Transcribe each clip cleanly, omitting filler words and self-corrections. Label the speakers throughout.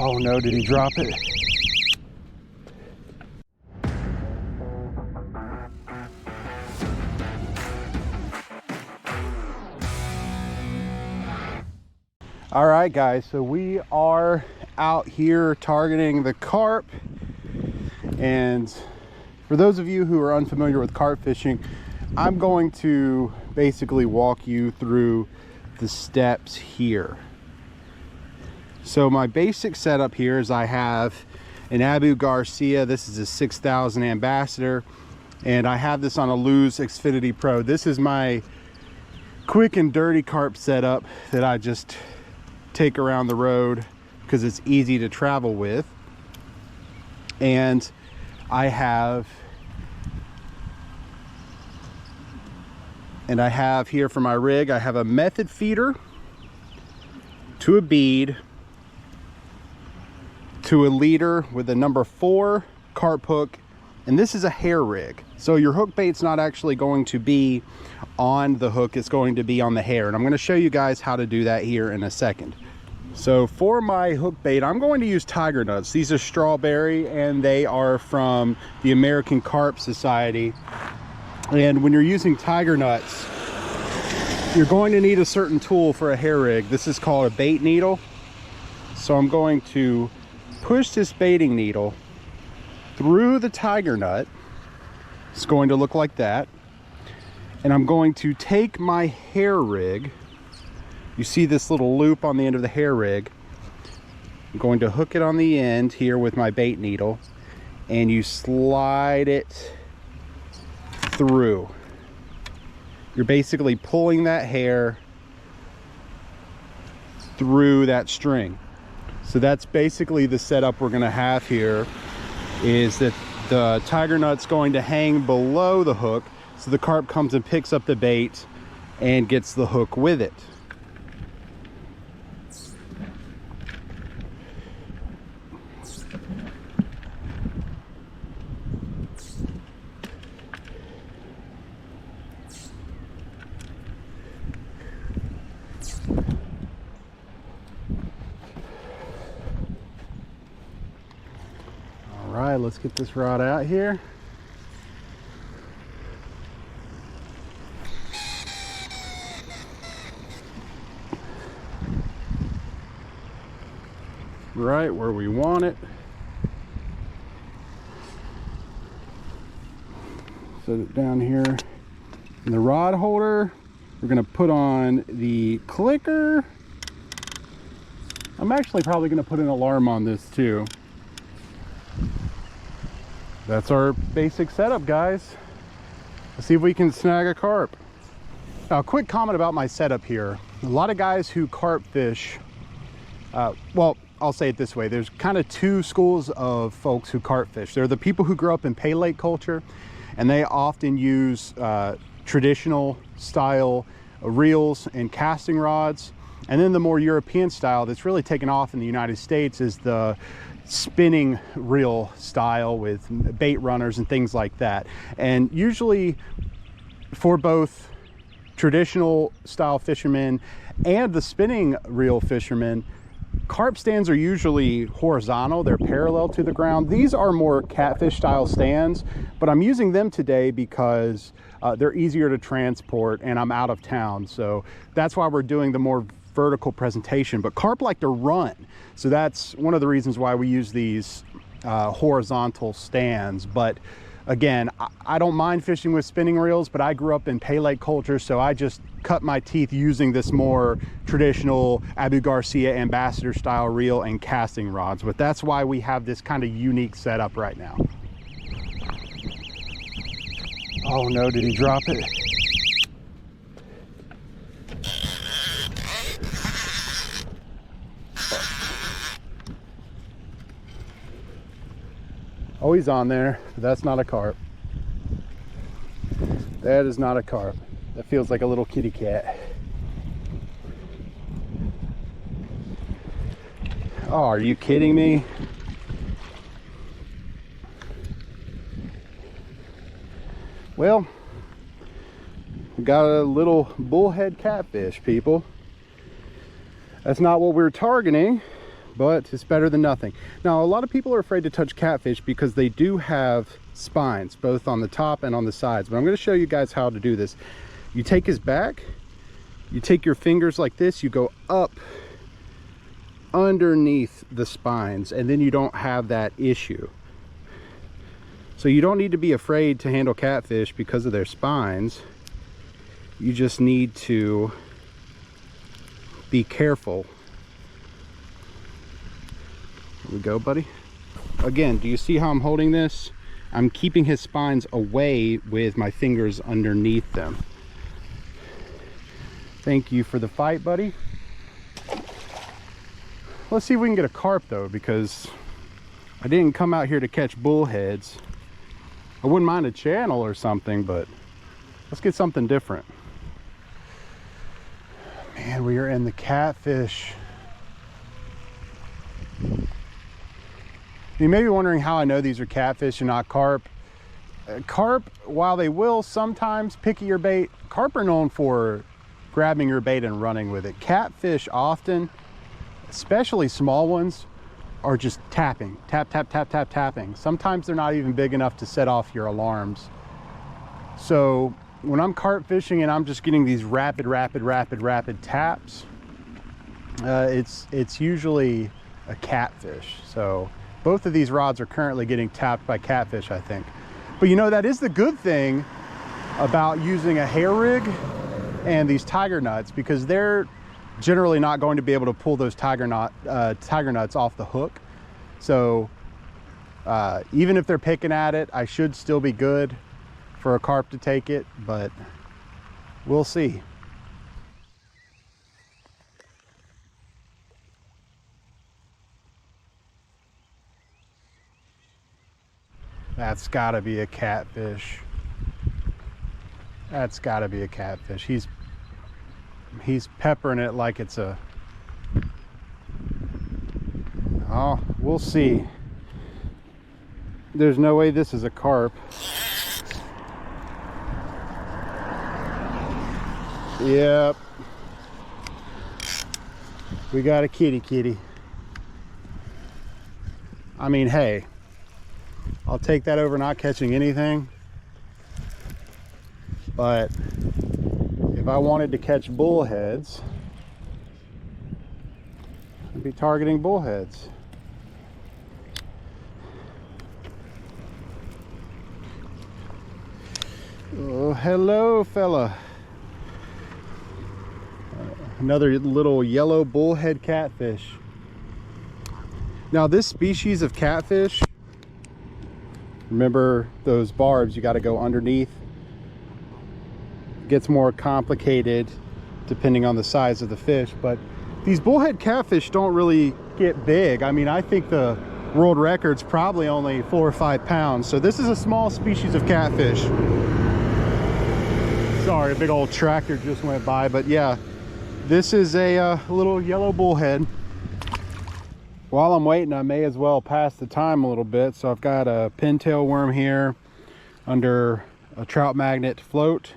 Speaker 1: Oh no, did he drop it? All right, guys, so we are out here targeting the carp. And for those of you who are unfamiliar with carp fishing, I'm going to basically walk you through the steps here. So my basic setup here is I have an Garcia. This is a 6000 Ambassador, and I have this on a Xfinity Pro. This is my quick and dirty carp setup that I just take around the road because it's easy to travel with. And I have here for my rig, I have a method feeder to a bead to a leader with a number 4 carp hook, and this is a hair rig, so your hook bait's not actually going to be on the hook, it's going to be on the hair, and I'm going to show you guys how to do that here in a second. So for my hook bait, I'm going to use tiger nuts. These are strawberry, and they are from the American Carp Society. And when you're using tiger nuts, you're going to need a certain tool for a hair rig. This is called a bait needle. So I'm going to push this baiting needle through the tiger nut. It's going to look like that. And I'm going to take my hair rig. You see this little loop on the end of the hair rig. I'm going to hook it on the end here with my bait needle, and you slide it through. You're basically pulling that hair through that string. So that's basically the setup we're going to have here, is that the tiger nut's going to hang below the hook, so the carp comes and picks up the bait and gets the hook with it. All right, let's get this rod out here. Right where we want it. Set it down here in the rod holder. We're going to put on the clicker. I'm actually probably going to put an alarm on this too. That's our basic setup, guys. Let's see if we can snag a carp. Now, a quick comment about my setup here. A lot of guys who carp fish, well, I'll say it this way. There's kind of two schools of folks who carp fish. There are the people who grew up in pay lake culture, and they often use traditional style reels and casting rods. And then the more European style that's really taken off in the United States is the spinning reel style with bait runners and things like that. And usually for both traditional style fishermen and the spinning reel fishermen, carp stands are usually horizontal. They're parallel to the ground. These are more catfish style stands, but I'm using them today because they're easier to transport and I'm out of town. So that's why we're doing the more vertical presentation. But carp like to run, so that's one of the reasons why we use these horizontal stands. But again, I don't mind fishing with spinning reels, but I grew up in pay lake culture, so I just cut my teeth using this more traditional Garcia Ambassador style reel and casting rods. But that's why we have this kind of unique setup right now. Oh no, did he drop it? Oh, he's on there, but that's not a carp. That is not a carp. That feels like a little kitty cat. Oh, are you kidding me? Well, we got a little bullhead catfish, people. That's not what we were targeting, but it's better than nothing. Now, a lot of people are afraid to touch catfish because they do have spines, both on the top and on the sides. But I'm going to show you guys how to do this. You take his back, you take your fingers like this, you go up underneath the spines, and then you don't have that issue. So you don't need to be afraid to handle catfish because of their spines. You just need to be careful. Here we go, buddy. Again, do you see how I'm holding this? I'm keeping his spines away with my fingers underneath them. Thank you for the fight, buddy. Let's see if we can get a carp though, because I didn't come out here to catch bullheads. I wouldn't mind a channel or something, but let's get something different. Man, we are in the catfish. You may be wondering how I know these are catfish and not carp. Carp, while they will sometimes pick at your bait, carp are known for grabbing your bait and running with it. Catfish often, especially small ones, are just tapping, tap, tap, tap, tap, tapping. Sometimes they're not even big enough to set off your alarms. So when I'm carp fishing and I'm just getting these rapid taps, it's usually a catfish. So both of these rods are currently getting tapped by catfish, I think. But you know, that is the good thing about using a hair rig and these tiger nuts, because they're generally not going to be able to pull those tiger nuts off the hook. So even if they're picking at it, I should still be good for a carp to take it, but we'll see. That's gotta be a catfish. That's gotta be a catfish. He's peppering it like it's a... Oh, we'll see. There's no way this is a carp. Yep. We got a kitty. I mean, hey, I'll take that over not catching anything. But if I wanted to catch bullheads, I'd be targeting bullheads. Oh, hello, fella. Another little yellow bullhead catfish. Now, this species of catfish, remember those barbs, you got to go underneath. It gets more complicated depending on the size of the fish, but these bullhead catfish don't really get big. I mean, I think the world record's probably only 4 or 5 pounds. So this is a small species of catfish. Sorry, a big old tractor just went by, but yeah, this is a little yellow bullhead. While I'm waiting, I may as well pass the time a little bit. So I've got a pintail worm here under a trout magnet float.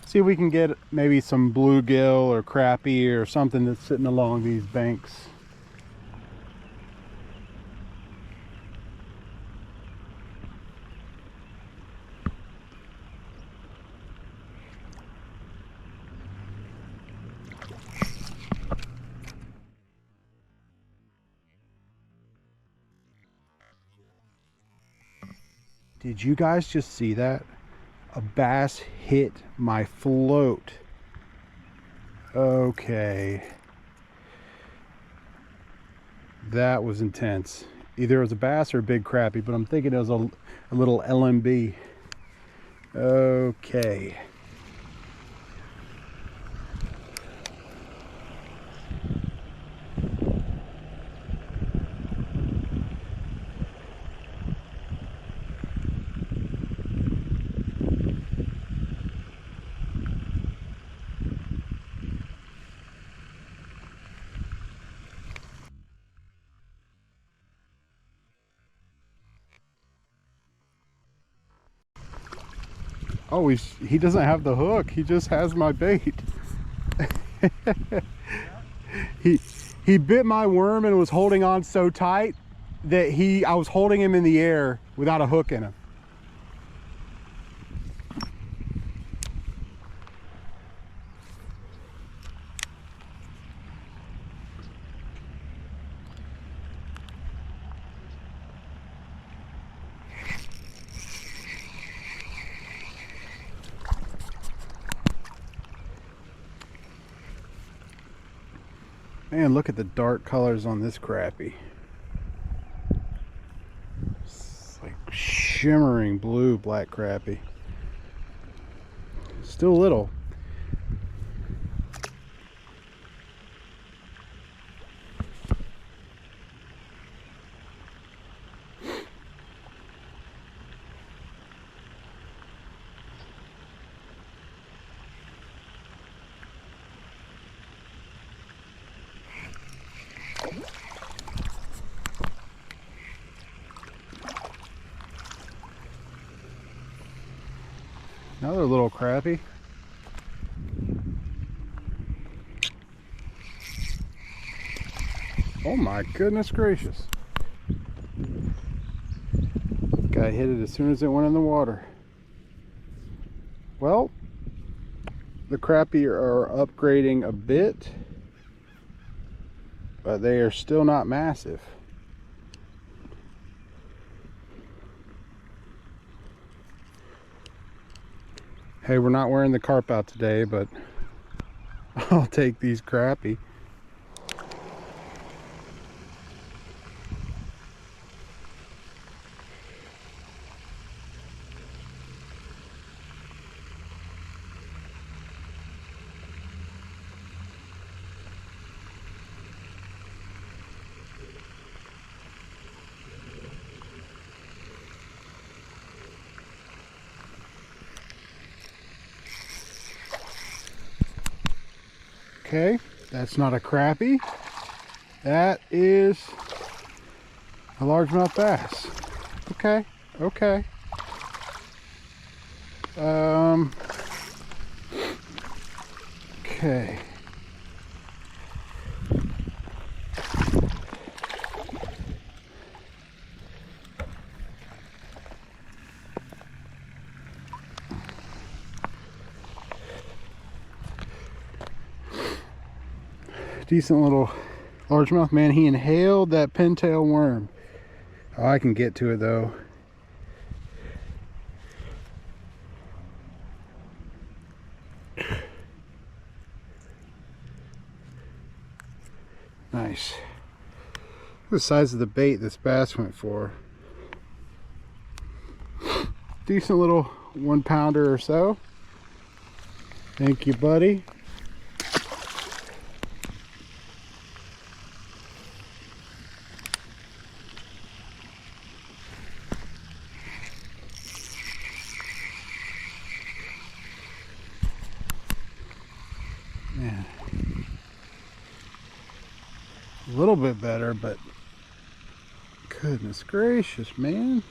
Speaker 1: See if we can get maybe some bluegill or crappie or something that's sitting along these banks. Did you guys just see that? A bass hit my float. Okay. That was intense. Either it was a bass or a big crappie, but I'm thinking it was a little LMB. Okay. Oh, he doesn't have the hook. He just has my bait. He bit my worm and was holding on so tight that I was holding him in the air without a hook in him. Man, look at the dark colors on this crappie. It's like shimmering blue black crappie. Still little. Another little crappie. Oh my goodness gracious. Guy hit it as soon as it went in the water. Well, the crappie are upgrading a bit, but they are still not massive. Hey, we're not wearing the carp out today, but I'll take these crappie. Okay, that's not a crappie. That is a largemouth bass. Okay, okay. Okay. Decent little largemouth. Man, he inhaled that pintail worm. Oh, I can get to it though. Nice. Look at the size of the bait this bass went for. Decent little 1 pounder or so. Thank you, buddy. Man, a little bit better, but goodness gracious, man.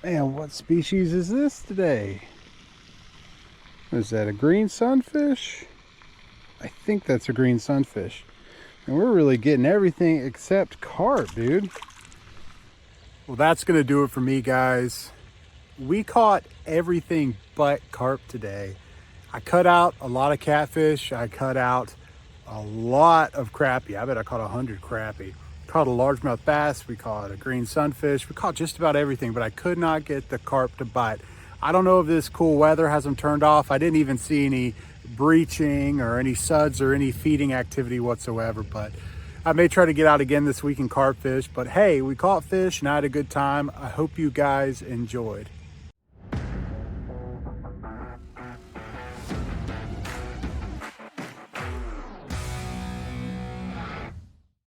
Speaker 1: Man, what species is this today? Is that a green sunfish? I think that's a green sunfish. And we're really getting everything except carp, dude. Well, that's gonna do it for me, guys. We caught everything but carp today. I cut out a lot of catfish. I cut out a lot of crappie. I bet I caught 100 crappie. Caught a largemouth bass, we caught a green sunfish, we caught just about everything, but I could not get the carp to bite. I don't know if this cool weather has them turned off. I didn't even see any breaching or any suds or any feeding activity whatsoever, but I may try to get out again this week and carp fish. But hey, we caught fish and I had a good time. I hope you guys enjoyed.